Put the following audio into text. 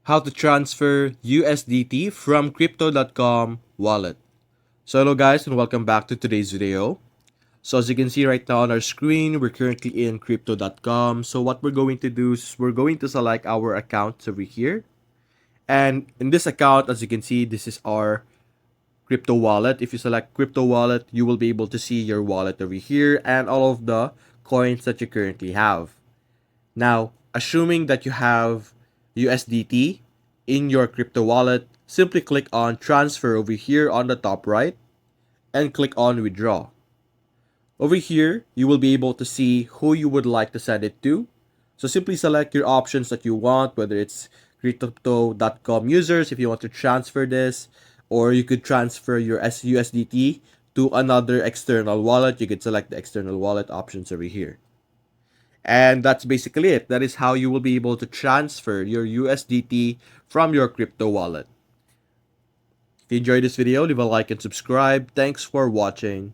how to transfer USDT from crypto.com wallet. So hello guys and welcome back to today's video. So as you can see right now on our screen, we're currently in crypto.com. So what we're going to do is we're going to select our account over here. And in this account, as you can see, this is our crypto wallet. If you select crypto wallet, you will be able to see your wallet over here and all of the coins that you currently have. Now, assuming that you have USDT in your crypto wallet, simply click on transfer over here on the top right and click on withdraw. Over here, you will be able to see who you would like to send it to. So simply select your options that you want, whether it's crypto.com users if you want to transfer this, or you could transfer your USDT to another external wallet. You could select the external wallet options over here. And that's basically it. That is how you will be able to transfer your USDT from your crypto wallet. If you enjoyed this video, leave a like and subscribe. Thanks for watching.